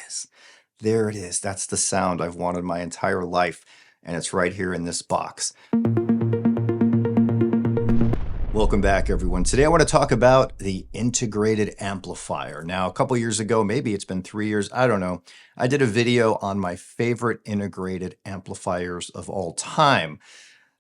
is. There it is. That's the sound I've wanted my entire life, and it's right here in this box. Welcome back, everyone. Today I want to talk about the integrated amplifier. Now, a couple years ago, maybe it's been 3 years, I don't know, I did a video on my favorite integrated amplifiers of all time.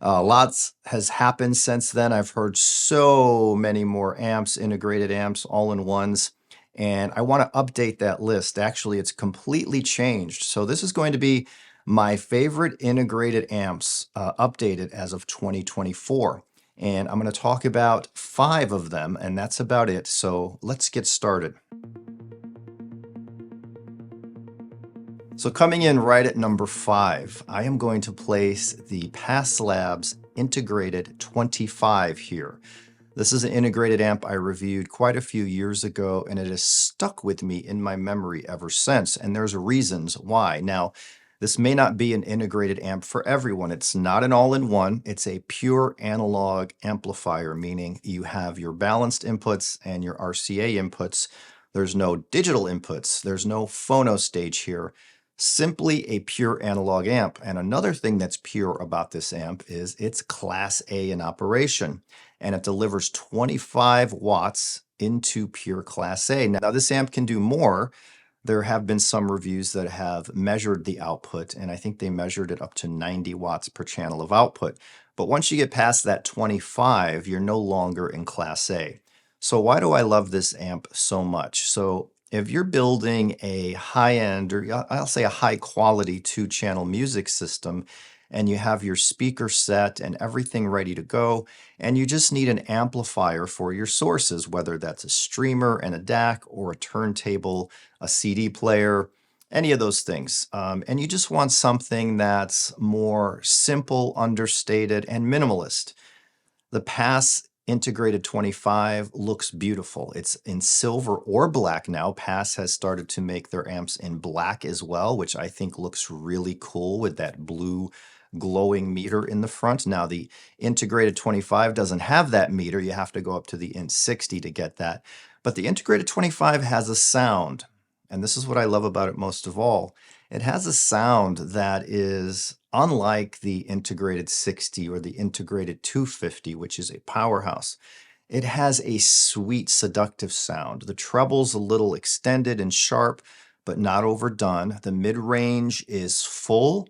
Lots has happened since then. I've heard so many more amps, integrated amps, all-in-ones, and I want to update that list. Actually, it's completely changed. So this is going to be my favorite integrated amps updated as of 2024. And I'm going to talk about 5 of them, and that's about it. So let's get started. So coming in right at number 5, I am going to place the Pass Labs Integrated 25 here. This is an integrated amp I reviewed quite a few years ago, and it has stuck with me in my memory ever since, and there's reasons why. Now, this may not be an integrated amp for everyone. It's not an all-in-one. It's a pure analog amplifier, meaning you have your balanced inputs and your RCA inputs. There's no digital inputs. There's no phono stage here. Simply a pure analog amp. And another thing that's pure about this amp is it's Class A in operation, and it delivers 25 watts into pure Class A. Now, this amp can do more. There have been some reviews that have measured the output, and I think they measured it up to 90 watts per channel of output. But once you get past that 25, you're no longer in Class A. So why do I love this amp so much? So if you're building a high-end, or I'll say a high-quality 2-channel music system, and you have your speaker set and everything ready to go, and you just need an amplifier for your sources, whether that's a streamer and a DAC or a turntable, a CD player, any of those things. And you just want something that's more simple, understated, and minimalist. The Pass Integrated 25 looks beautiful. It's in silver or black now. Pass has started to make their amps in black as well, which I think looks really cool with that blue glowing meter in the front. Now, the Integrated 25 doesn't have that meter. You have to go up to the Int 60 to get that. But the Integrated 25 has a sound, and this is what I love about it most of all. It has a sound that is unlike the Integrated 60 or the Integrated 250, which is a powerhouse. It has a sweet, seductive sound. The treble's a little extended and sharp, but not overdone. The mid-range is full,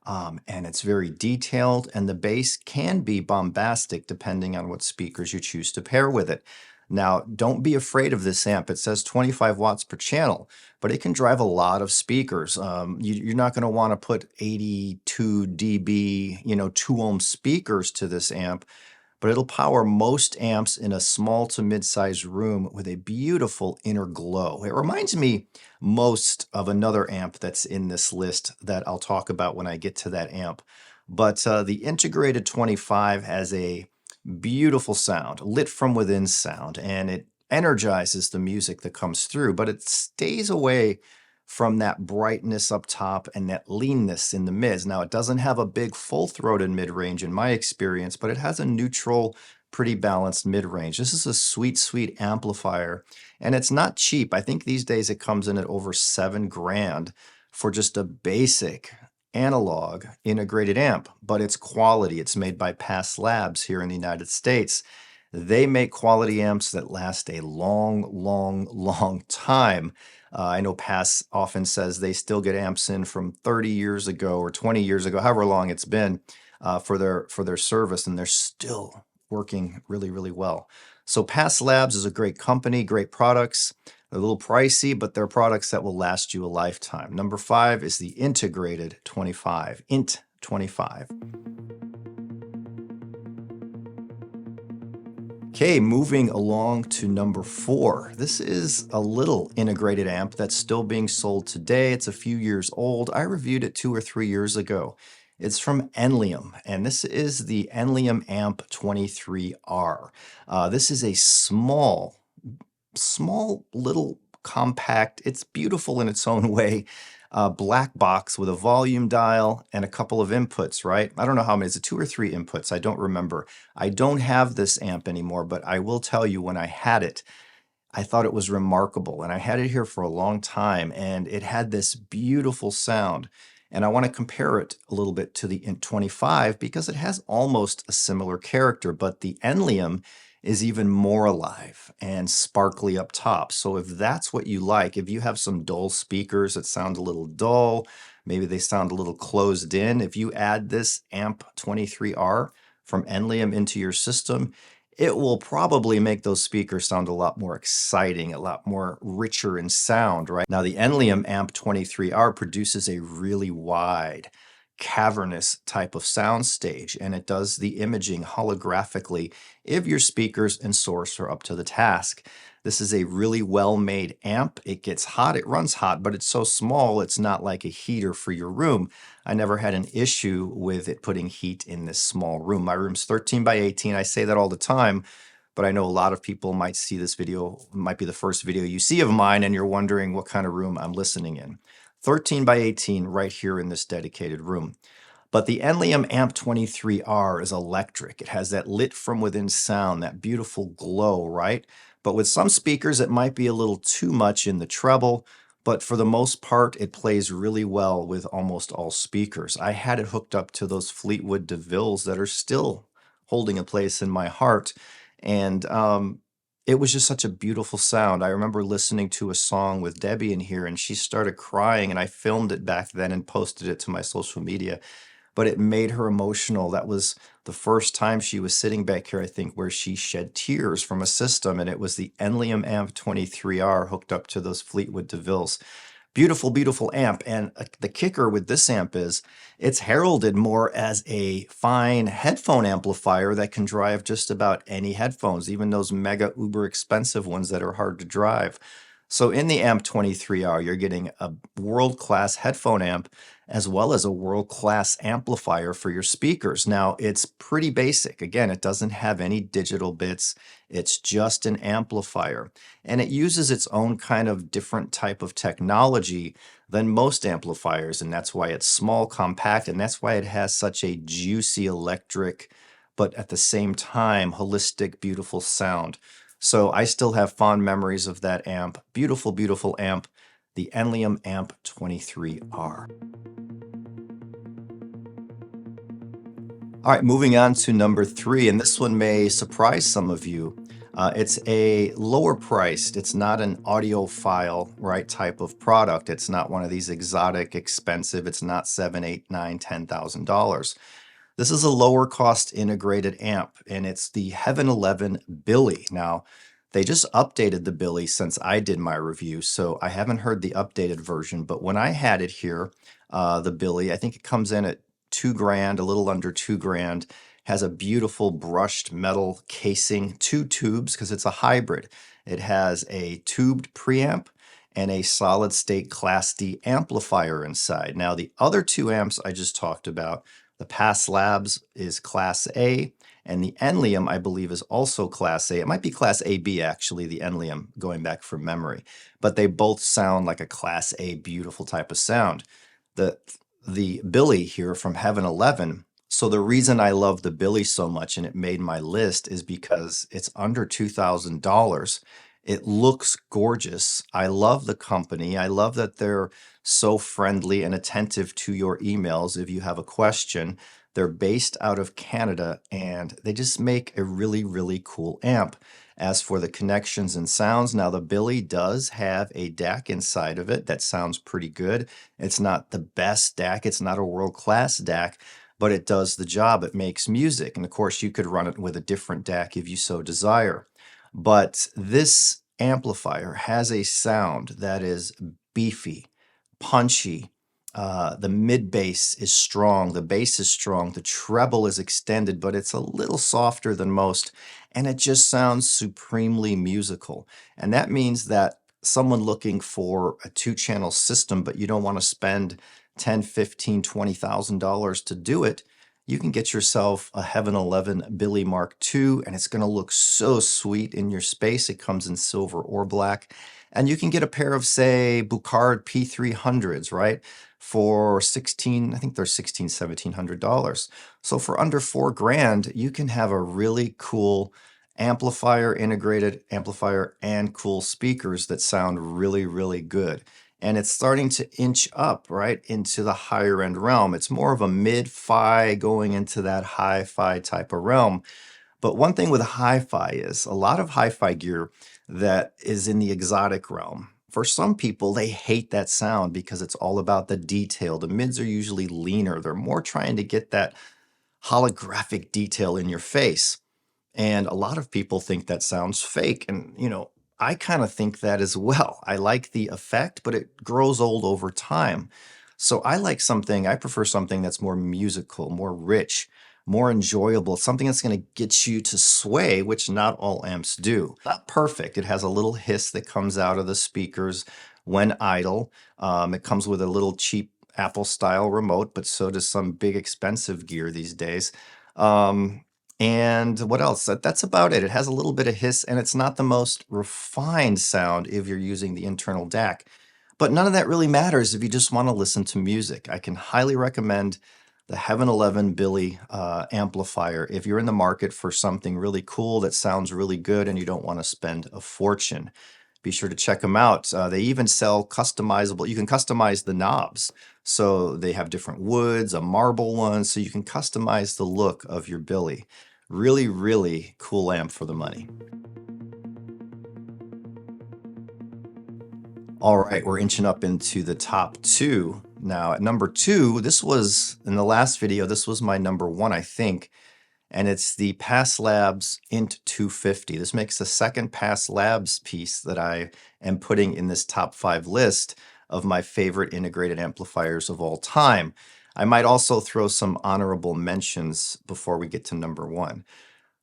and it's very detailed, and the bass can be bombastic depending on what speakers you choose to pair with it. Now, don't be afraid of this amp. It says 25 watts per channel, but it can drive a lot of speakers. You're not going to want to put 82 dB, 2 ohm speakers to this amp, but it'll power most amps in a small to mid-sized room with a beautiful inner glow. It reminds me most of another amp that's in this list that I'll talk about when I get to that amp. But the Integrated 25 has a beautiful sound, lit from within sound, and it energizes the music that comes through, but it stays away from that brightness up top and that leanness in the mids. Now, it doesn't have a big full-throated mid-range in my experience, but it has a neutral, pretty balanced mid-range. This is a sweet, sweet amplifier, and it's not cheap. I think these days it comes in at over $7,000 for just a basic analog integrated amp, but it's quality. It's made by Pass Labs here in the United States. They make quality amps that last a long, long, long time. I know Pass often says they still get amps in from 30 years ago or 20 years ago, however long it's been for their service, and they're still working really, really well. So Pass Labs is a great company, great products. They're a little pricey, but they're products that will last you a lifetime. Number 5 is the Integrated 25, INT 25. Okay, moving along to number 4. This is a little integrated amp that's still being sold today. It's a few years old. I reviewed it 2 or 3 years ago. It's from Enlium, and this is the Enlium Amp 23R. This is a small little compact, it's beautiful in its own way, black box with a volume dial and a couple of inputs, right? I don't know how many, is it 2 or 3 inputs? I don't remember. I don't have this amp anymore, but I will tell you when I had it, I thought it was remarkable, and I had it here for a long time, and it had this beautiful sound. And I want to compare it a little bit to the Int 25 because it has almost a similar character, but the Enlium is even more alive and sparkly up top. So if that's what you like, if you have some dull speakers that sound a little dull, maybe they sound a little closed in, if you add this Amp 23R from Enlium into your system, it will probably make those speakers sound a lot more exciting, a lot more richer in sound, right? Now, the Enlium Amp 23R produces a really wide, cavernous type of sound stage, and it does the imaging holographically if your speakers and source are up to the task. This is a really well-made amp. It gets hot, it runs hot, but it's so small, it's not like a heater for your room. I never had an issue with it putting heat in this small room. My room's 13 by 18. I say that all the time, but I know a lot of people might see this video, might be the first video you see of mine, and you're wondering what kind of room I'm listening in. 13 by 18 right here in this dedicated room. But the Enlium Amp 23R is electric. It has that lit from within sound, that beautiful glow, right? But with some speakers, it might be a little too much in the treble, but for the most part, it plays really well with almost all speakers. I had it hooked up to those Fleetwood DeVilles that are still holding a place in my heart. And it was just such a beautiful sound. I remember listening to a song with Debbie in here, and she started crying, and I filmed it back then and posted it to my social media. But it made her emotional. That was the first time she was sitting back here, I think, where she shed tears from a system, and it was the Enlium Amp 23R hooked up to those Fleetwood DeVilles. Beautiful, beautiful amp. And the kicker with this amp is it's heralded more as a fine headphone amplifier that can drive just about any headphones, even those mega uber expensive ones that are hard to drive. So in the Amp 23R, you're getting a world-class headphone amp as well as a world-class amplifier for your speakers. Now, it's pretty basic. Again, it doesn't have any digital bits. It's just an amplifier. And it uses its own kind of different type of technology than most amplifiers, and that's why it's small, compact, and that's why it has such a juicy electric, but at the same time, holistic, beautiful sound. So I still have fond memories of that amp. Beautiful, beautiful amp, the Enlium Amp 23R. All right, moving on to number 3, and this one may surprise some of you. It's a lower priced, it's not an audiophile, right, type of product. It's not one of these exotic, expensive, it's not $7, $8, $9, $10,000. This is a lower cost integrated amp, and it's the Heaven 11 Billy. Now, they just updated the Billy since I did my review, so I haven't heard the updated version, but when I had it here, the Billy, I think it comes in at $2,000, a little under $2,000, has a beautiful brushed metal casing, 2 tubes, because it's a hybrid. It has a tubed preamp and a solid state Class D amplifier inside. Now, the other 2 amps I just talked about, the Pass Labs is Class A, and the Enlium, I believe, is also Class A. It might be Class AB, actually, the Enlium, going back from memory. But they both sound like a Class A beautiful type of sound. The Billy here from Heaven 11, so the reason I love the Billy so much and it made my list is because it's under $2,000. It looks gorgeous. I love the company. I love that they're so friendly and attentive to your emails if you have a question. They're based out of Canada, and they just make a really, really cool amp. As for the connections and sounds, now the Billy does have a DAC inside of it that sounds pretty good. It's not the best DAC, it's not a world-class DAC, but it does the job. It makes music. And of course, you could run it with a different DAC if you so desire. But this amplifier has a sound that is beefy, punchy. The mid bass is strong, the bass is strong, the treble is extended, but it's a little softer than most, and it just sounds supremely musical. And that means that someone looking for a 2-channel system, but you don't want to spend $10, $15, $20,000 to do it, you can get yourself a Heaven 11 Billy Mark II, and it's going to look so sweet in your space. It comes in silver or black. And you can get a pair of, say, Bucard P300s, right? For I think they're $1,600, $1,700. So for under $4,000, you can have a really cool amplifier, integrated amplifier, and cool speakers that sound really, really good. And it's starting to inch up, right, into the higher end realm. It's more of a mid-fi going into that hi-fi type of realm. But one thing with hi-fi is a lot of hi-fi gear that is in the exotic realm. For some people, they hate that sound because it's all about the detail. The mids are usually leaner. They're more trying to get that holographic detail in your face. And a lot of people think that sounds fake. And, I kind of think that as well. I like the effect, but it grows old over time. So I prefer something that's more musical, more rich, more enjoyable, something that's going to get you to sway, which not all amps do. Not perfect. It has a little hiss that comes out of the speakers when idle. It comes with a little cheap Apple style remote, but so does some big expensive gear these days. And what else? That's about it. It has a little bit of hiss, and it's not the most refined sound if you're using the internal DAC. But none of that really matters if you just want to listen to music. I can highly recommend the Heaven 11 Billy amplifier if you're in the market for something really cool that sounds really good and you don't want to spend a fortune. Be sure to check them out. They even sell customizable, you can customize the knobs. So they have different woods, a marble one, so you can customize the look of your Billy. Really, really cool amp for the money. All right, we're inching up into the top two. Now at number two, this was, in the last video, this was my number one, I think, and it's the Pass Labs Int 250. This makes the second Pass Labs piece that I am putting in this top 5 list of my favorite integrated amplifiers of all time. I might also throw some honorable mentions before we get to number one.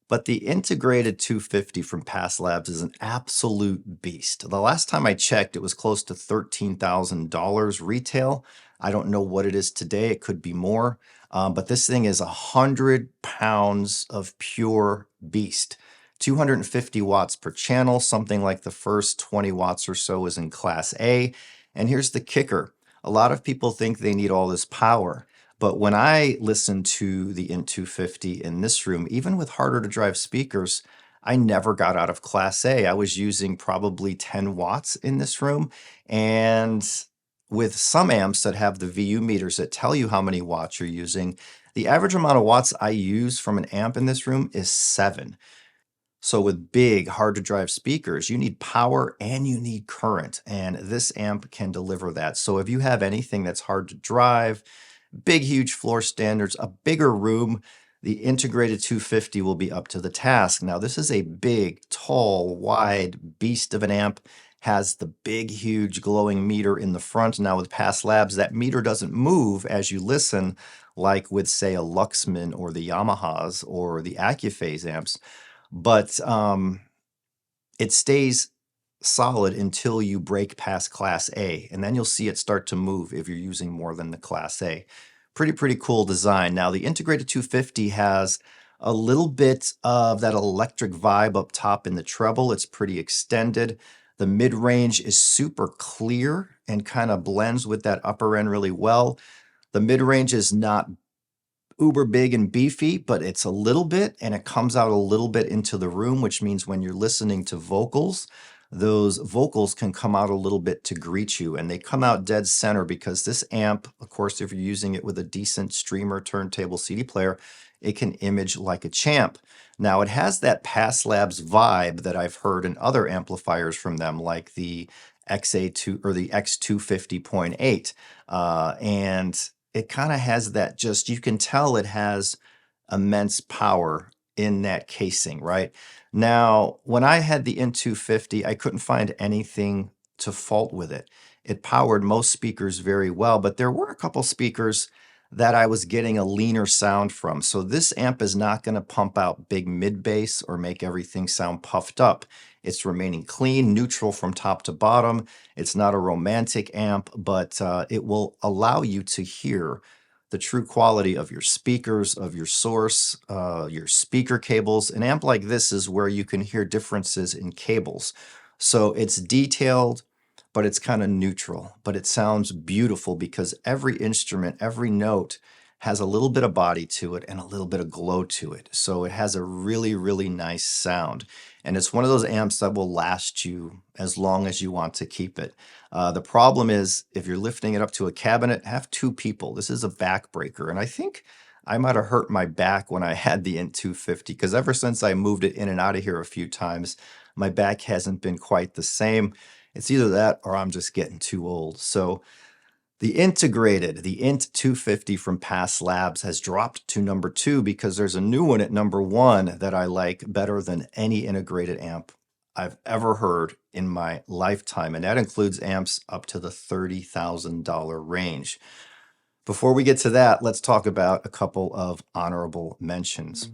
But the integrated 250 from Pass Labs is an absolute beast. The last time I checked, it was close to $13,000 retail. I don't know what it is today. It could be more. But this thing is 100 pounds of pure beast. 250 watts per channel, something like the first 20 watts or so is in Class A. And here's the kicker. A lot of people think they need all this power. But when I listened to the Int 250 in this room, even with harder to drive speakers, I never got out of Class A. I was using probably 10 watts in this room. And with some amps that have the VU meters that tell you how many watts you're using, the average amount of watts I use from an amp in this room is 7. So with big, hard to drive speakers, you need power and you need current, and this amp can deliver that. So if you have anything that's hard to drive, big, huge floor standards, a bigger room, the integrated 250 will be up to the task. Now, this is a big, tall, wide beast of an amp, has the big, huge glowing meter in the front. Now with Pass Labs, that meter doesn't move as you listen, like with, say, a Luxman or the Yamahas or the Accuphase amps, but it stays solid until you break past Class A, and then you'll see it start to move if you're using more than the Class A. Pretty cool design. Now, the integrated 250 has a little bit of that electric vibe up top in the treble. It's pretty extended. The mid-range is super clear and kind of blends with that upper end really well. The mid-range is not uber big and beefy, but it's a little bit, and it comes out a little bit into the room, which means when you're listening to vocals, those vocals can come out a little bit to greet you, and they come out dead center because this amp, of course, if you're using it with a decent streamer, turntable, CD player, it can image like a champ. Now, it has that Pass Labs vibe that I've heard in other amplifiers from them, like the XA2 or the X250.8, and it kind of has that, just, you can tell it has immense power in that casing, right? Now, when I had the Int 250, I couldn't find anything to fault with it. It powered most speakers very well, but there were a couple speakers that I was getting a leaner sound from. So this amp is not going to pump out big mid bass or make everything sound puffed up. It's remaining clean, neutral from top to bottom. It's not a romantic amp, but it will allow you to hear the true quality of your speakers, of your source, your speaker cables. An amp like this is where you can hear differences in cables. So it's detailed, but it's kind of neutral, but it sounds beautiful because every instrument, every note has a little bit of body to it and a little bit of glow to it. So it has a really, really nice sound. And it's one of those amps that will last you as long as you want to keep it. The problem is if you're lifting it up to a cabinet, have two people. This is a backbreaker. And I think I might have hurt my back when I had the Int 250 because ever since I moved it in and out of here a few times, my back hasn't been quite the same. It's either that or I'm just getting too old. So the Int 250 from Past Labs has dropped to number 2 because there's a new one at number 1 that I like better than any integrated amp I've ever heard in my lifetime, and that includes amps up to the $30,000 range. Before we get to that, let's talk about a couple of honorable mentions.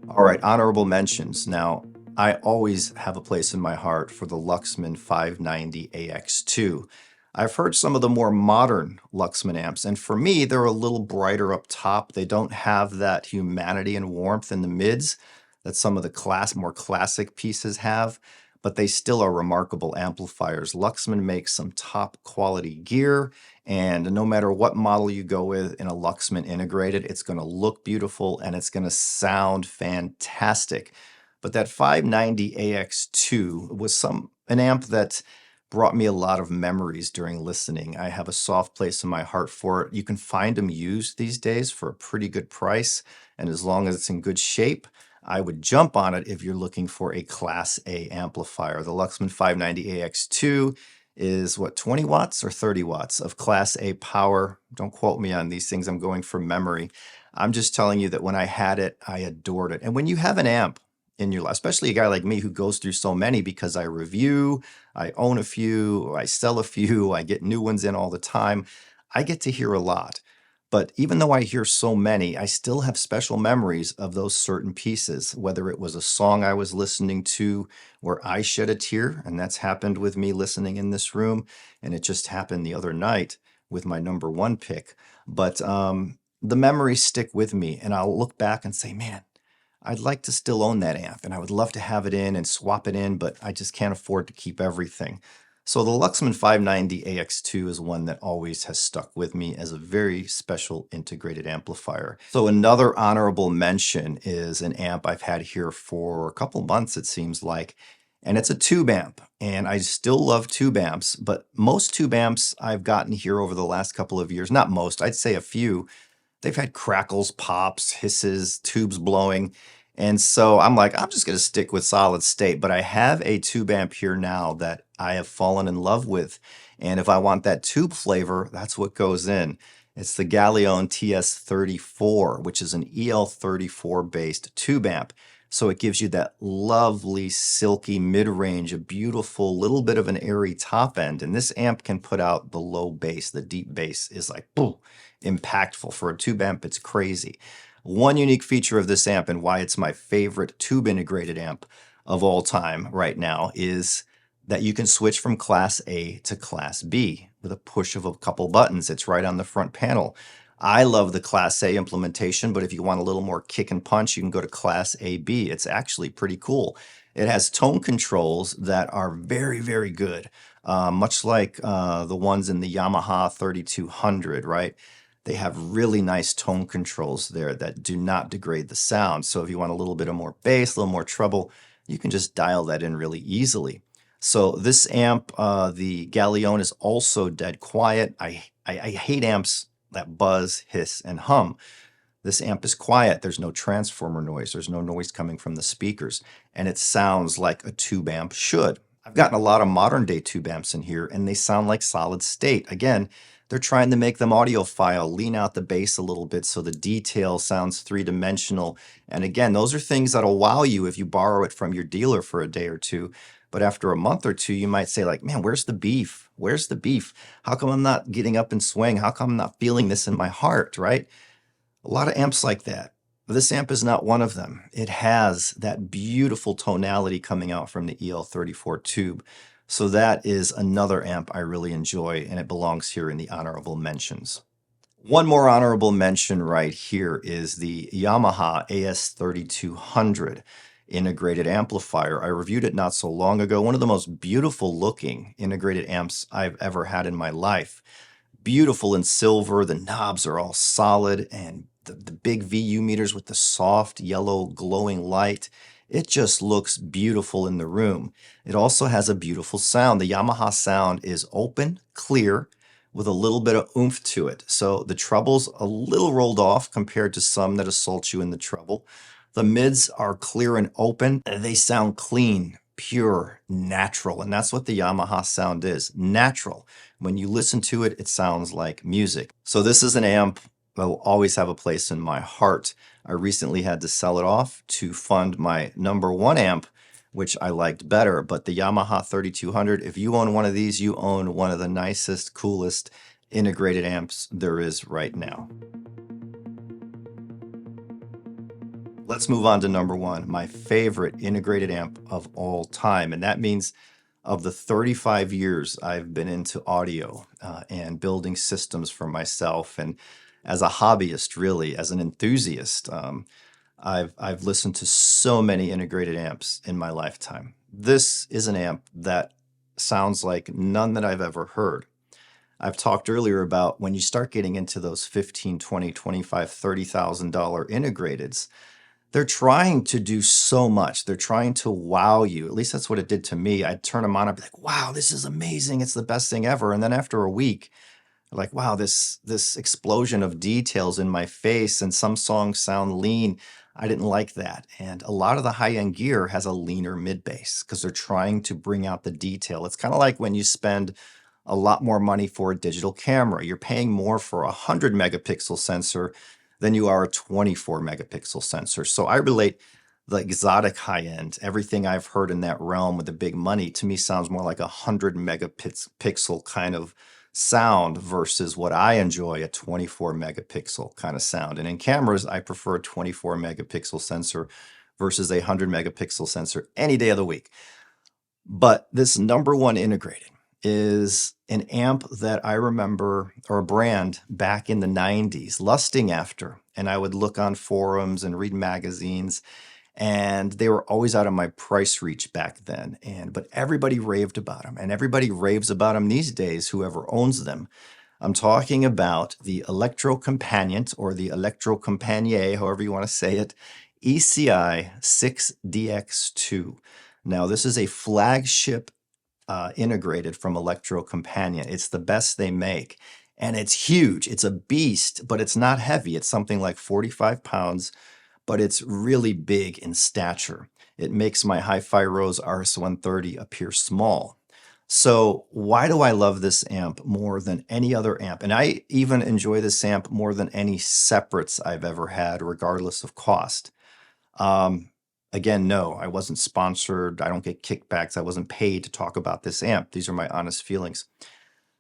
All right, honorable mentions. Now, I always have a place in my heart for the Luxman 590 AX2. I've heard some of the more modern Luxman amps, and for me, they're a little brighter up top. They don't have that humanity and warmth in the mids that some of the more classic pieces have, but they still are remarkable amplifiers. Luxman makes some top quality gear, and no matter what model you go with in a Luxman integrated, it's going to look beautiful and it's going to sound fantastic. But that 590 AX2 was an amp that brought me a lot of memories during listening. I have a soft place in my heart for it. You can find them used these days for a pretty good price, and as long as it's in good shape, I would jump on it if you're looking for a Class A amplifier. The Luxman 590 AX2 is what, 20 watts or 30 watts of Class A power. Don't quote me on these things. I'm going from memory. I'm just telling you that when I had it, I adored it. And when you have an amp in your life, especially a guy like me who goes through so many because I review, I own a few, I sell a few, I get new ones in all the time, I get to hear a lot. But even though I hear so many, I still have special memories of those certain pieces, whether it was a song I was listening to where I shed a tear, and that's happened with me listening in this room, and it just happened the other night with my number 1 pick. But the memories stick with me, and I'll look back and say, man, I'd like to still own that amp, and I would love to have it in and swap it in, but I just can't afford to keep everything. So the Luxman 590 AX2 is one that always has stuck with me as a very special integrated amplifier. So another honorable mention is an amp I've had here for a couple months, it seems like, and it's a tube amp. And I still love tube amps, but most tube amps I've gotten here over the last couple of years, not most, I'd say a few, they've had crackles, pops, hisses, tubes blowing. And so I'm like, I'm just going to stick with solid state. But I have a tube amp here now that I have fallen in love with. And if I want that tube flavor, that's what goes in. It's the Galleon TS34, which is an EL34 based tube amp. So it gives you that lovely, silky mid-range, a beautiful little bit of an airy top end. And this amp can put out the low bass. The deep bass is like, boom, impactful. For a tube amp, it's crazy. One unique feature of this amp and why it's my favorite tube integrated amp of all time right now is that you can switch from Class A to Class B with a push of a couple buttons. It's right on the front panel. I love the Class A implementation, but if you want a little more kick and punch, you can go to Class AB. It's actually pretty cool. It has tone controls that are very, very good, much like the ones in the Yamaha 3200, right? They have really nice tone controls there that do not degrade the sound. So if you want a little bit of more bass, a little more treble, you can just dial that in really easily. So this amp, the Galleon, is also dead quiet. I hate amps that buzz, hiss, and hum. This amp is quiet. There's no transformer noise. There's no noise coming from the speakers. And it sounds like a tube amp should. I've gotten a lot of modern day tube amps in here, and they sound like solid state. Again, they're trying to make them audiophile, lean out the bass a little bit so the detail sounds three-dimensional. And again, those are things that'll wow you if you borrow it from your dealer for a day or two. But after a month or two, you might say like, man, where's the beef? Where's the beef? How come I'm not getting up and swing? How come I'm not feeling this in my heart, right? A lot of amps like that. This amp is not one of them. It has that beautiful tonality coming out from the EL34 tube. So that is another amp I really enjoy, and it belongs here in the honorable mentions. One more honorable mention right here is the Yamaha AS3200 integrated amplifier. I reviewed it not so long ago. One of the most beautiful looking integrated amps I've ever had in my life. beautiful in silver. The knobs are all solid, and the big VU meters with the soft yellow glowing light. It just looks beautiful in the room. It also has a beautiful sound. The Yamaha sound is open, clear, with a little bit of oomph to it. So the treble's a little rolled off compared to some that assault you in the treble. The mids are clear and open. They sound clean, pure, natural, and that's what the Yamaha sound is, natural. When you listen to it, it sounds like music. So this is an amp that will always have a place in my heart. I recently had to sell it off to fund my #1 amp, which I liked better, but the Yamaha 3200, if you own one of these, you own one of the nicest, coolest integrated amps there is right now. Let's move on to #1, my favorite integrated amp of all time. And that means of the 35 years I've been into audio and building systems for myself, and as a hobbyist, really, as an enthusiast, I've listened to so many integrated amps in my lifetime. This is an amp that sounds like none that I've ever heard. I've talked earlier about when you start getting into those $15, $20, $25, $30,000 integrateds, they're trying to do so much. They're trying to wow you. At least that's what it did to me. I'd turn them on, I'd be like, wow, this is amazing. It's the best thing ever. And then after a week, like, wow, this explosion of details in my face, and some songs sound lean. I didn't like that. And a lot of the high-end gear has a leaner mid bass because they're trying to bring out the detail. It's kind of like when you spend a lot more money for a digital camera. You're paying more for a 100 megapixel sensor than you are a 24 megapixel sensor. So I relate the exotic high end, everything I've heard in that realm with the big money, to me sounds more like a 100 megapixel kind of sound versus what I enjoy, a 24 megapixel kind of sound. And in cameras, I prefer a 24 megapixel sensor versus a 100 megapixel sensor any day of the week. But this #1 integrated is an amp that I remember, or a brand back in the 90s, lusting after. And I would look on forums and read magazines, and they were always out of my price reach back then. But everybody raved about them, and everybody raves about them these days, whoever owns them. I'm talking about the Electro Companion, or the Electro Compagnie, however you want to say it, ECI 6DX2. Now, this is a flagship integrated from Electro Companion. It's the best they make, and it's huge. It's a beast, but it's not heavy. It's something like 45 pounds, but it's really big in stature. It makes my HIFi Rose RS130 appear small. So why do I love this amp more than any other amp? And I even enjoy this amp more than any separates I've ever had, regardless of cost. Again, no, I wasn't sponsored. I don't get kickbacks. I wasn't paid to talk about this amp. These are my honest feelings.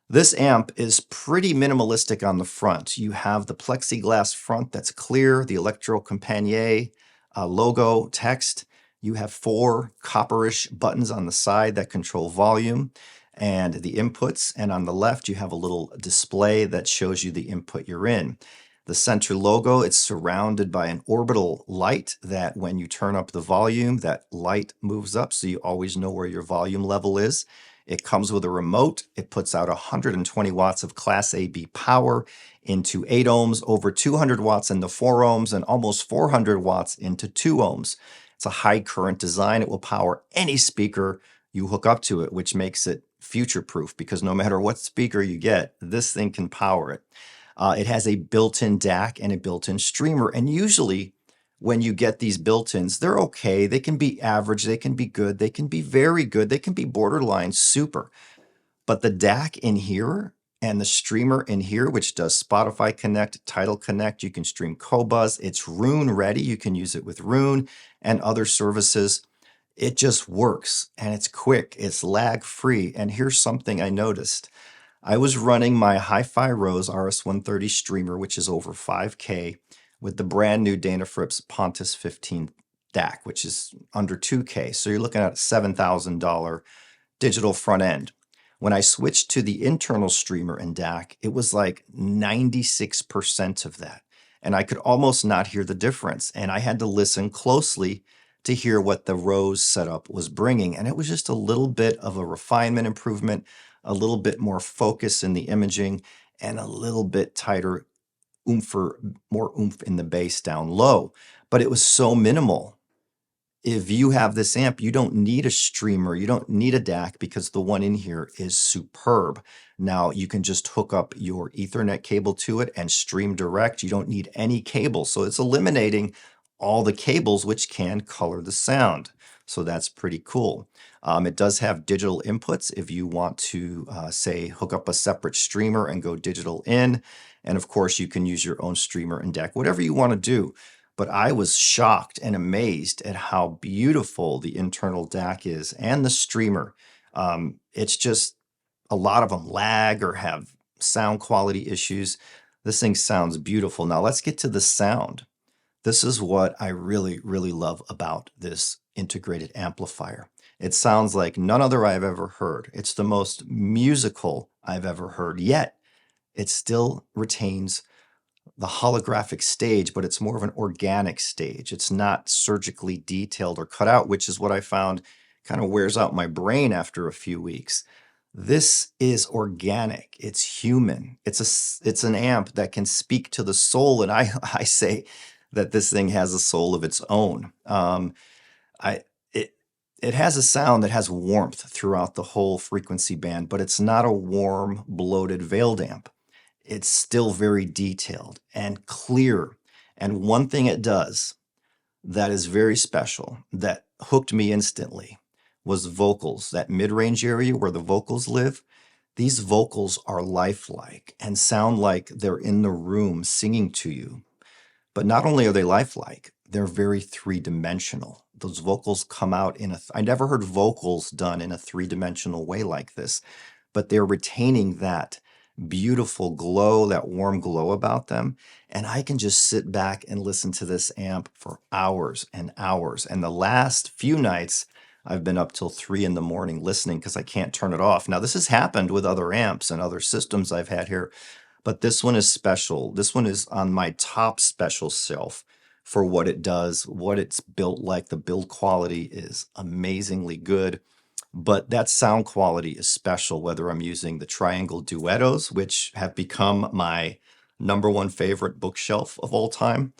This amp is pretty minimalistic on the front. You have the plexiglass front that's clear, the Electro Compagnie logo text. You have 4 copperish buttons on the side that control volume and the inputs. And on the left, you have a little display that shows you the input you're in. The center logo, it's surrounded by an orbital light that when you turn up the volume, that light moves up so you always know where your volume level is. It comes with a remote. It puts out 120 watts of Class AB power into 8 ohms, over 200 watts into 4 ohms, and almost 400 watts into 2 ohms. It's a high current design. It will power any speaker you hook up to it, which makes it future-proof because no matter what speaker you get, this thing can power it. It has a built-in DAC and a built-in streamer. And usually when you get these built-ins, they're okay. They can be average. They can be good. They can be very good. They can be borderline super. But the DAC in here and the streamer in here, which does Spotify Connect, Tidal Connect, you can stream Qobuz. It's Roon ready. You can use it with Roon and other services. It just works, and it's quick. It's lag-free. And here's something I noticed. I was running my HIFi Rose RS130 streamer, which is over 5K, with the brand new Dana Fripp's Pontus 15 DAC, which is under 2K. So you're looking at a $7,000 digital front end. When I switched to the internal streamer and DAC, it was like 96% of that. And I could almost not hear the difference. And I had to listen closely to hear what the Rose setup was bringing. And it was just a little bit of a refinement improvement, a little bit more focus in the imaging, and a little bit tighter more oomph in the bass down low. But it was so minimal. If you have this amp, you don't need a streamer, you don't need a DAC because the one in here is superb. Now you can just hook up your Ethernet cable to it and stream direct. You don't need any cable. So it's eliminating all the cables which can color the sound. So that's pretty cool. It does have digital inputs if you want to, say, hook up a separate streamer and go digital in. And of course, you can use your own streamer and DAC, whatever you want to do. But I was shocked and amazed at how beautiful the internal DAC is and the streamer. It's just a lot of them lag or have sound quality issues. This thing sounds beautiful. Now let's get to the sound. This is what I really, really love about this integrated amplifier. It sounds like none other I've ever heard. It's the most musical I've ever heard, yet it still retains the holographic stage, but it's more of an organic stage. It's not surgically detailed or cut out, which is what I found kind of wears out my brain after a few weeks. This is organic. It's human. It's an amp that can speak to the soul, and I say that this thing has a soul of its own. I it has a sound that has warmth throughout the whole frequency band, but it's not a warm, bloated, veiled amp. It's still very detailed and clear. And one thing it does that is very special, that hooked me instantly, was vocals. That mid-range area where the vocals live, these vocals are lifelike and sound like they're in the room singing to you. But not only are they lifelike, they're very three-dimensional. Those vocals come out I never heard vocals done in a three-dimensional way like this, but they're retaining that beautiful glow, that warm glow about them. And I can just sit back and listen to this amp for hours and hours. And the last few nights, I've been up till 3 in the morning listening because I can't turn it off. Now, this has happened with other amps and other systems I've had here, but this one is special. This one is on my top special shelf for what it does, what it's built like. The build quality is amazingly good. But that sound quality is special, whether I'm using the triangle duettos, which have become my #1 favorite bookshelf of all time.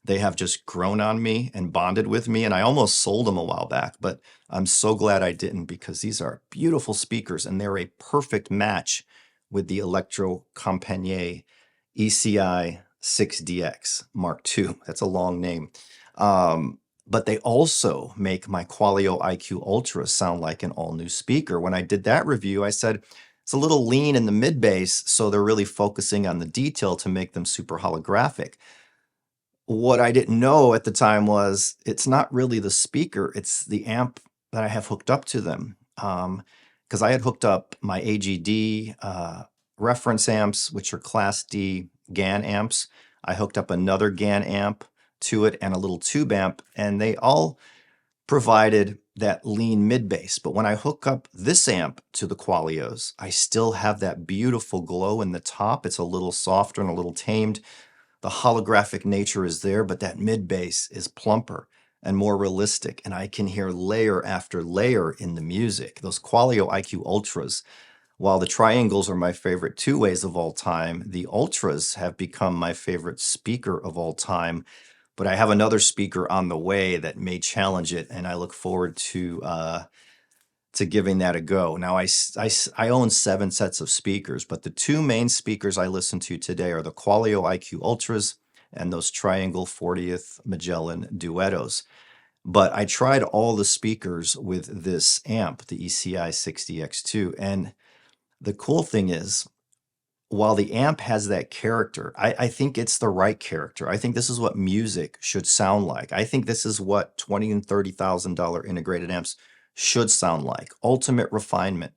They have just grown on me and bonded with me, and I almost sold them a while back, but I'm so glad I didn't because these are beautiful speakers and they're a perfect match with the Electro Compagnie ECI 6DX Mark II. That's a long name. But they also make my Qualio IQ Ultra sound like an all-new speaker. When I did that review, I said it's a little lean in the mid-bass, so they're really focusing on the detail to make them super holographic. What I didn't know at the time was it's not really the speaker, it's the amp that I have hooked up to them. Because I had hooked up my AGD reference amps, which are Class D GAN amps. I hooked up another GAN amp to it and a little tube amp, and they all provided that lean mid bass. But when I hook up this amp to the Qualios, I still have that beautiful glow in the top. It's a little softer and a little tamed. The holographic nature is there, but that mid bass is plumper and more realistic, and I can hear layer after layer in the music. Those Qualio IQ Ultras, while the triangles are my favorite two-ways of all time, the Ultras have become my favorite speaker of all time. But I have another speaker on the way that may challenge it, and I look forward to giving that a go. Now, I own 7 sets of speakers, but the 2 main speakers I listen to today are the Qualio IQ Ultras and those Triangle 40th Magellan Duettos. But I tried all the speakers with this amp, the ECI 60X2, and the cool thing is, while the amp has that character, I think it's the right character. I think this is what music should sound like. I think this is what $20,000 and $30,000 integrated amps should sound like. Ultimate refinement.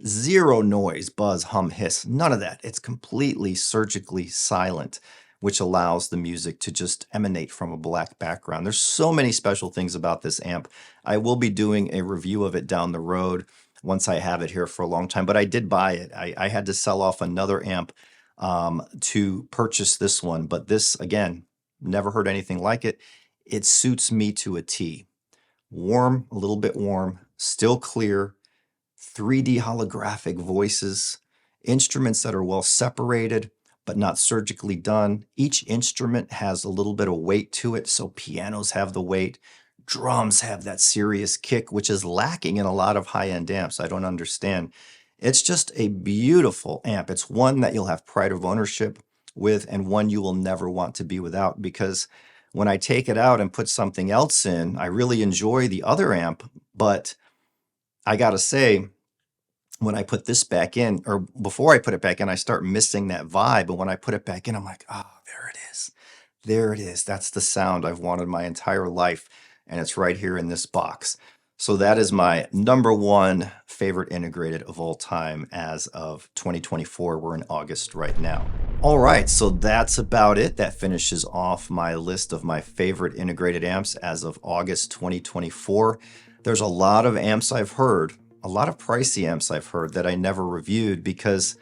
Zero noise, buzz, hum, hiss, none of that. It's completely surgically silent, which allows the music to just emanate from a black background. There's so many special things about this amp. I will be doing a review of it down the road once I have it here for a long time, but I did buy it. I had to sell off another amp to purchase this one, but this, again, never heard anything like it. It suits me to a T. Warm, a little bit warm, still clear, 3D holographic voices. instruments that are well separated, but not surgically done. Each instrument has a little bit of weight to it. So pianos have the weight, drums have that serious kick, which is lacking in a lot of high-end amps. I don't understand. It's just a beautiful amp. It's one that you'll have pride of ownership with, and one you will never want to be without, because when I take it out and put something else in, I really enjoy the other amp, but I gotta say, when I put this back in, or before I put it back in, I start missing that vibe. And when I put it back in, I'm like, oh, there it is. There it is. That's the sound I've wanted my entire life. And it's right here in this box. So that is my number one favorite integrated of all time as of 2024. We're in August right now. All right, so that's about it. That finishes off my list of my favorite integrated amps as of August 2024. There's a lot of amps I've heard, a lot of pricey amps I've heard that I never reviewed, because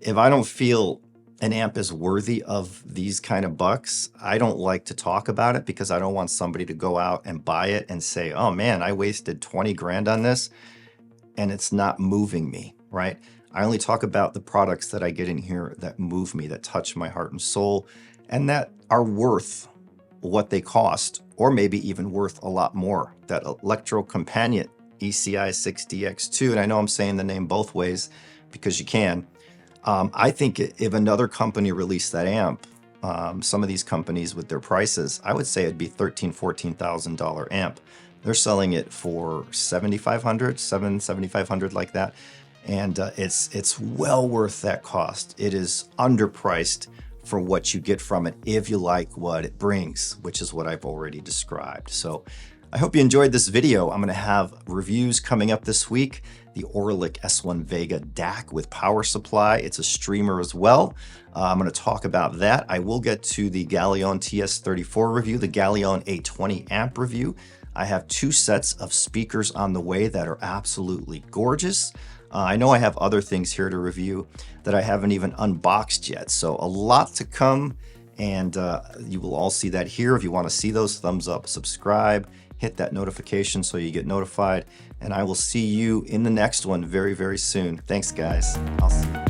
if I don't feel an amp is worthy of these kind of bucks, I don't like to talk about it, because I don't want somebody to go out and buy it and say, oh man, I wasted 20 grand on this and it's not moving me, right? I only talk about the products that I get in here that move me, that touch my heart and soul, and that are worth what they cost, or maybe even worth a lot more. That Electro Companion ECI 6DX2, and I know I'm saying the name both ways because you can. I think if another company released that amp, some of these companies with their prices, I would say it'd be $13,000, $14,000 amp. They're selling it for $7,500 like that. And it's well worth that cost. It is underpriced for what you get from it if you like what it brings, which is what I've already described. So I hope you enjoyed this video. I'm going to have reviews coming up this week. The Orlik S1 Vega DAC with power supply. It's a streamer as well. I'm going to talk about that. I will get to the Galeon TS34 review, the Galeon A20 amp review. I have 2 sets of speakers on the way that are absolutely gorgeous. I know I have other things here to review that I haven't even unboxed yet. So a lot to come, and you will all see that here. If you want to see those, thumbs up, subscribe, hit that notification so you get notified, and I will see you in the next one very, very soon. Thanks, guys. I'll see you.